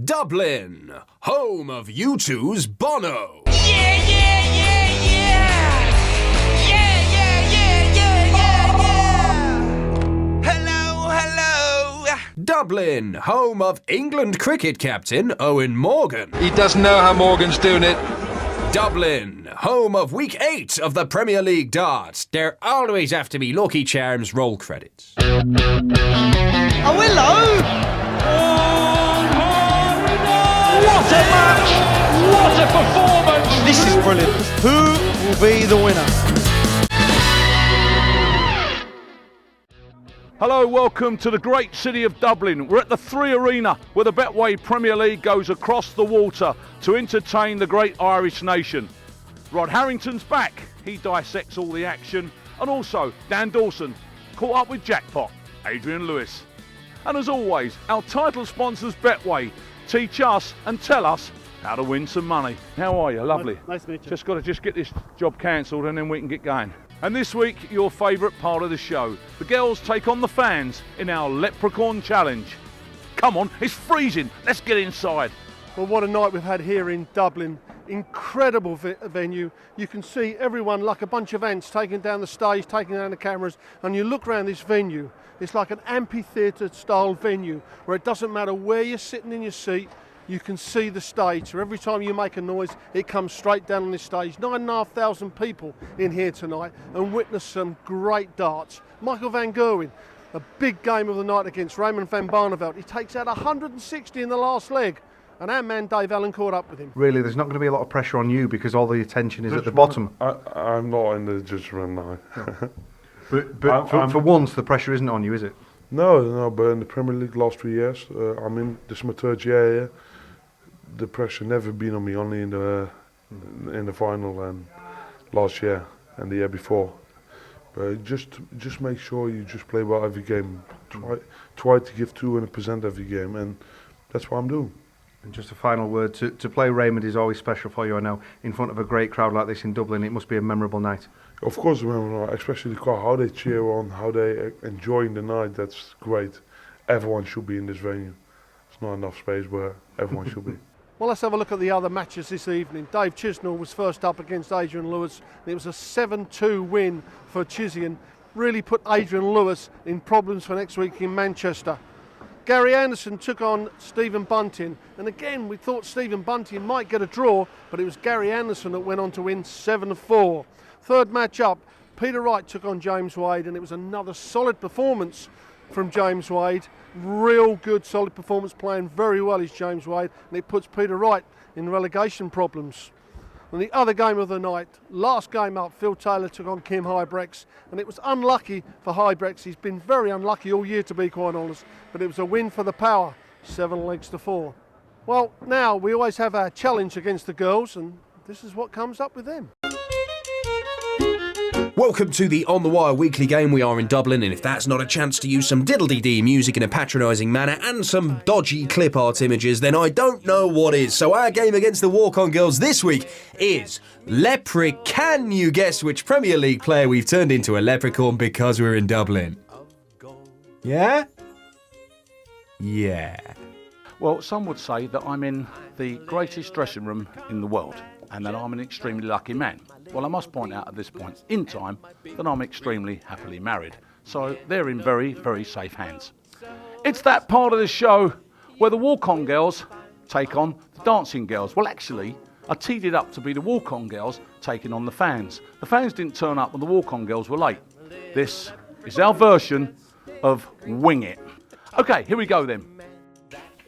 Dublin, home of U2's Bono. Dublin, home of England cricket captain Owen Morgan. He doesn't know how Morgan's doing it. Dublin, home of week 8 of the Premier League darts. There always have to be Lucky Charms roll credits. Oh, hello! What a match! What a performance! This is brilliant. Who will be the winner? Hello, welcome to the great city of Dublin. We're at the Three Arena where the Betway Premier League goes across the water to entertain the great Irish nation. Rod Harrington's back, he dissects all the action, and also Dan Dawson caught up with jackpot Adrian Lewis. And as always, our title sponsors Betway teach us and tell us how to win some money. How are you? Lovely. Nice to meet you. Just got to get this job cancelled and then we can get going. And this week, your favourite part of the show. The girls take on the fans in our Leprechaun Challenge. Come on, it's freezing. Let's get inside. Well, what a night we've had here in Dublin. Incredible venue. You can see everyone like a bunch of ants taking down the stage, taking down the cameras, and you look around this venue. It's like an amphitheatre style venue where it doesn't matter where you're sitting in your seat, you can see the stage. So every time you make a noise, it comes straight down on this stage. 9,500 people in here tonight and witness some great darts. Michael van Gerwen, a big game of the night against Raymond van Barneveld. He takes out 160 in the last leg. And our man Dave Allen caught up with him. Really, there's not going to be a lot of pressure on you because all the attention is at the bottom. I'm not in the judgment now. But for once, the pressure isn't on you, is it? No, but in the Premier League last 3 years, this is my third year here. The pressure never been on me, only in the final and last year and the year before. But just make sure you just play well every game. Try to give 200% every game, and that's what I'm doing. And just a final word, to play Raymond is always special for you. I know in front of a great crowd like this in Dublin, it must be a memorable night. Of course, especially the crowd, how they cheer on, how they enjoying the night. That's great. Everyone should be in this venue. There's not enough space where everyone should be. Well, let's have a look at the other matches this evening. Dave Chisnell was first up against Adrian Lewis. It was a 7-2 win for Chisian. Really put Adrian Lewis in problems for next week in Manchester. Gary Anderson took on Stephen Bunting, and again we thought Stephen Bunting might get a draw, but it was Gary Anderson that went on to win 7-4. Third match up, Peter Wright took on James Wade, and it was another solid performance from James Wade. Real good solid performance, playing very well is James Wade, and it puts Peter Wright in relegation problems. And the other game of the night, last game up, Phil Taylor took on Kim Hybrex, and it was unlucky for Hybrex. He's been very unlucky all year, to be quite honest, but it was a win for the Power, 7-4. Well, now we always have our challenge against the girls, and this is what comes up with them. Welcome to the On The Wire weekly game. We are in Dublin, and if that's not a chance to use some diddle-dee-dee music in a patronising manner and some dodgy clip art images, then I don't know what is. So our game against the Walk-On Girls this week is Leprechaun. Can you guess which Premier League player we've turned into a leprechaun because we're in Dublin? Yeah? Yeah. Well, some would say that I'm in the greatest dressing room in the world and that I'm an extremely lucky man. Well, I must point out at this point in time that I'm extremely happily married. So they're in very, very safe hands. It's that part of the show where the walk-on girls take on the dancing girls. Well, actually, I teed it up to be the walk-on girls taking on the fans. The fans didn't turn up when the walk-on girls were late. This is our version of Wing It. Okay, here we go then.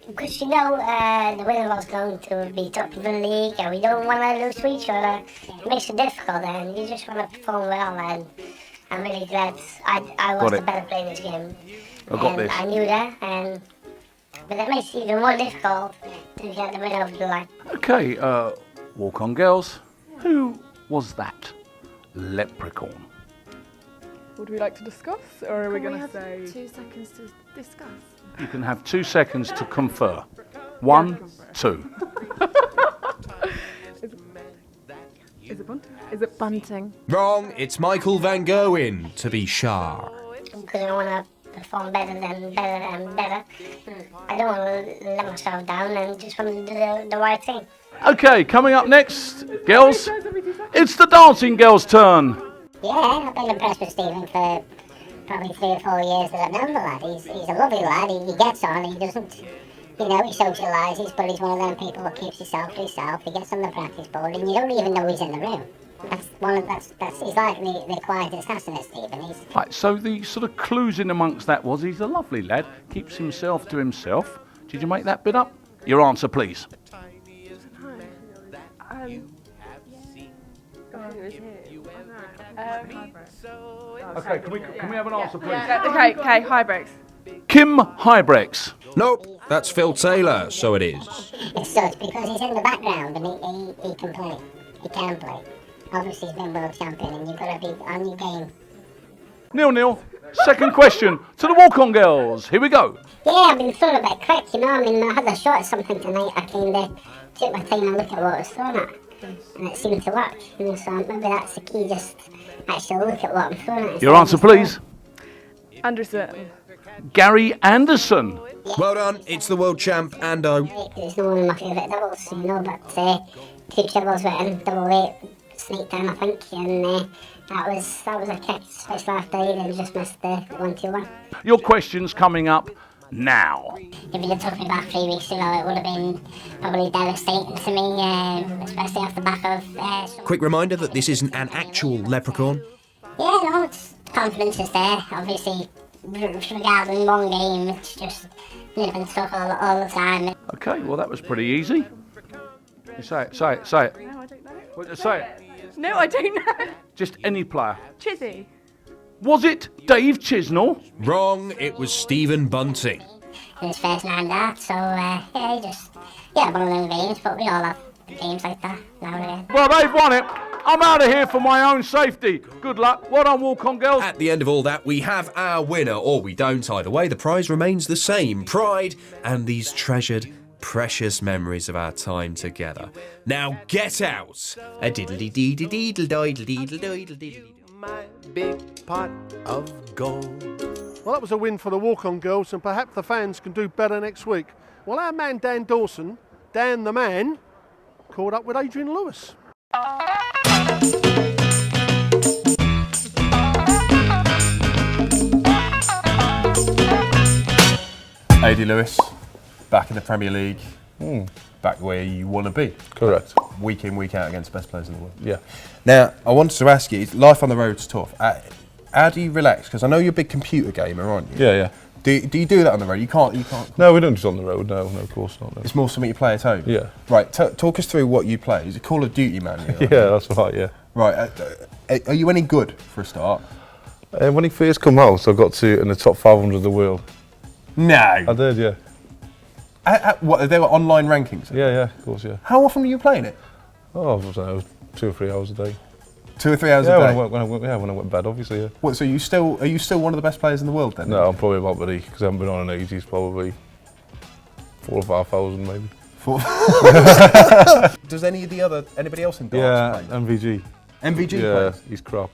Because the winner was going to be top of the league and we don't want to lose to each other. It makes it difficult and you just want to perform well, and I'm really glad I was the better player in this game. I knew that, but that makes it even more difficult to get the winner over the line. Okay, walk-on girls, who was that Leprechaun? Would we like to discuss, or are we going to say... 2 seconds to discuss? You can have 2 seconds to confer. 1, 2. Is it Bunting? Is it Bunting? Wrong, it's Michael van Gerwen, to be sure. Because I want to perform better. I don't want to let myself down and just want to do the right thing. Okay, coming up next, girls, it's the dancing girls' turn. Yeah, I've been impressed with Stephen for probably 3 or 4 years that I've known the lad. He's a lovely lad, he gets on, he doesn't, he socialises, but he's one of them people who keeps himself to himself. He gets on the practice board and you don't even know he's in the room. He's like the quiet assassin, Stephen. Right, so the sort of clues in amongst that was he's a lovely lad, keeps himself to himself. Did you make that bit up? Your answer, please. Okay, can we have an answer, please? Okay, Hybrex. Kim Hybrex. Nope, that's Phil Taylor, so it is. It's such because he's in the background and he can play. He can play. Obviously he's been world champion and you've got to be on your game. 0-0. Second question to the walk-on girls. Here we go. Yeah, I've been thrown a bit quick, you know. I mean, I had a shot at something tonight. I kind of took my time and looked at what I was thrown at. And it seemed to work, you know, so maybe that's the key, just actually look at what I'm throwing at. Your answer, please. Anderson. Gary Anderson. Well done, it's the world champ, Ando. It's not one of my favourite doubles, you know, but 2 triples with him, double 8, snake down, I think, and that was a kick, switched left eye and just missed the 1-2-1. Your question's coming up now. If you'd have took me back 3 weeks ago, it would have been probably devastating to me, especially off the back of... Quick reminder that this isn't an actual leprechaun. Yeah, no, it's confidence is there. Obviously, regarding one game, it's just living stuff all the time. Okay, well that was pretty easy. You say it, say it, say it. No, I don't know. Well, say it. No, I don't know. Just any player. Chizzy. Was it Dave Chisnell? Wrong, it was Stephen Bunting. His first name that, so one of those games, but we all have games like that now and again. Well, they've won it. I'm out of here for my own safety. Good luck. Well done, walk-on girls. At the end of all that, we have our winner, or we don't. Either way, the prize remains the same. Pride and these treasured, precious memories of our time together. Now get out. A diddle-dee-dee-dee-dee-dee-dee-dee-dee-dee-dee-dee. My big pot of gold. Well, that was a win for the walk-on girls, and perhaps the fans can do better next week. Well, our man Dan Dawson, Dan the man, caught up with Adrian Lewis. AD Lewis, back in the Premier League, back where you want to be. Correct. Week in, week out against the best players in the world. Yeah. Now, I wanted to ask you, life on the road's tough. How do you relax? Because I know you're a big computer gamer, aren't you? Yeah, yeah. Do you do that on the road? You can't. No, we don't do it on the road. No, of course not. No. It's more something you play at home. Yeah. Right. Talk us through what you play. Is it Call of Duty, man? Yeah, that's right. Yeah. Right. Are you any good for a start? When he first come out, I got to in the top 500 of the world. No. I did, yeah. What? They were online rankings. Yeah, yeah, of course, yeah. How often were you playing it? Oh, I don't know, 2 or 3 hours a day. 2 or 3 hours yeah, a day. When I went to bed, obviously. Yeah. What? So are you still one of the best players in the world then? No, I'm probably about because I haven't been on in ages. Probably 4,000 or 5,000 maybe. Does anybody else in darts yeah, play? MVG. MVG yeah, plays? He's crap.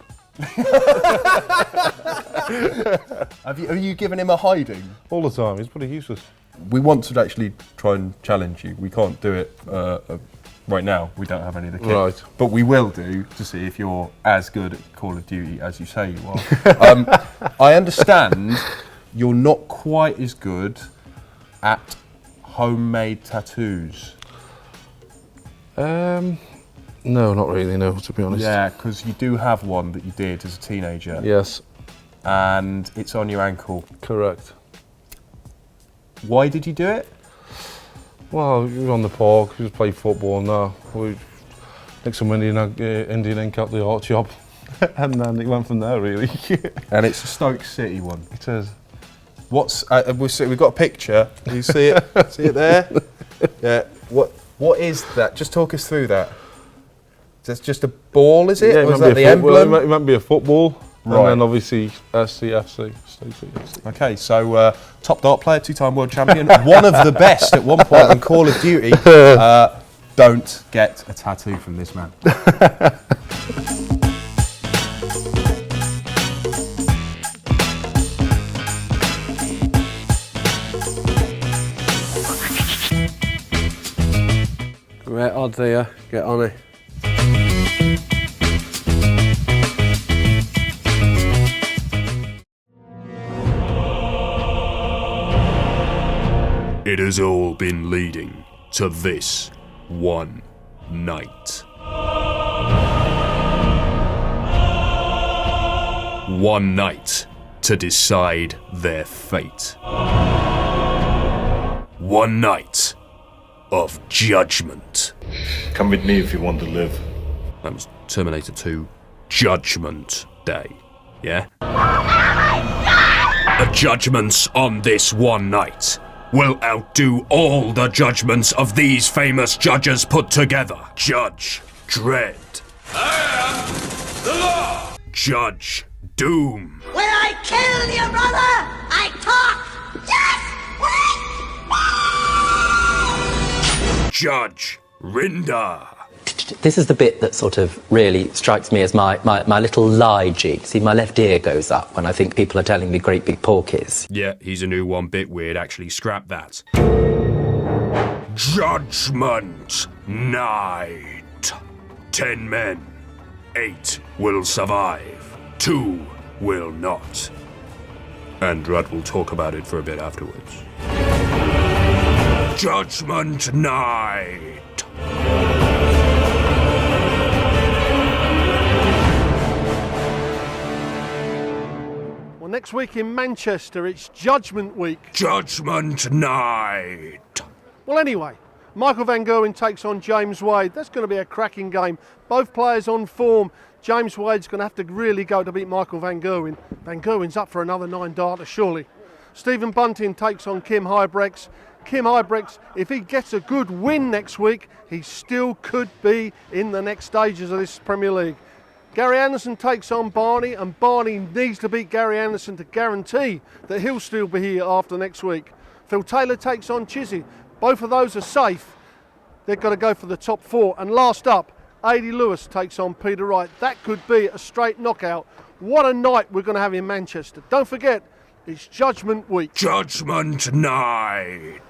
Have you given him a hiding? All the time. He's pretty useless. We want to actually try and challenge you. We can't do it right now. We don't have any of the kit. Right. But we will do to see if you're as good at Call of Duty as you say you are. I understand you're not quite as good at homemade tattoos. No, not really, no, to be honest. Yeah, because you do have one that you did as a teenager. Yes. And it's on your ankle. Correct. Why did you do it? Well, we were on the park, we just played football and that. We nicked some Indian ink out the art shop. And then it went from there, really. And it's a Stoke City one. It is. We've got a picture. Do you see it? See it there? Yeah. What is that? Just talk us through that. That's just a ball, is it? Yeah, or is that the emblem? It might be a football. Right. And then obviously SCFC. Okay, so top dart player, 2-time world champion, one of the best at one point in Call of Duty. Don't get a tattoo from this man. Right, odds here. Get on it. It has all been leading to this one night. One night to decide their fate. One night of judgment. Come with me if you want to live. That was Terminator 2 Judgment Day, yeah? The judgments on this one night will outdo all the judgments of these famous judges put together. Judge Dredd. I am the law. Judge Doom. When I kill your brother, I talk. Just wait. Judge Rinder. This is the bit that sort of really strikes me as my little lie jig. See, my left ear goes up when I think people are telling me great big porkies. Yeah, he's a new one, bit weird, actually scrap that. Judgment Night. 10 men. 8 will survive. 2 will not. And Rudd will talk about it for a bit afterwards. Judgment Night. Well, next week in Manchester, it's Judgment Week. Judgment Night. Well, anyway, Michael Van Gerwen takes on James Wade. That's going to be a cracking game. Both players on form. James Wade's going to have to really go to beat Michael Van Gerwen. Van Gerwen's up for another 9-darter, surely. Stephen Bunting takes on Kim Huybrechts. Kim Huybrechts, if he gets a good win next week, he still could be in the next stages of this Premier League. Gary Anderson takes on Barney, and Barney needs to beat Gary Anderson to guarantee that he'll still be here after next week. Phil Taylor takes on Chizzy. Both of those are safe. They've got to go for the top 4. And last up, Adi Lewis takes on Peter Wright. That could be a straight knockout. What a night we're going to have in Manchester. Don't forget, it's Judgment Week. Judgment Night.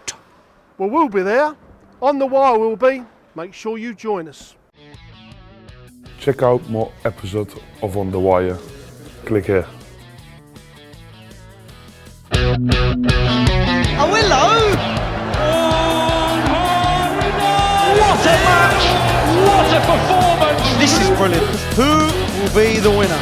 Well, we'll be there. On the wire we'll be. Make sure you join us. Check out more episodes of On The Wire. Click here. Oh, hello! What a match! What a performance! This is brilliant. Who will be the winner?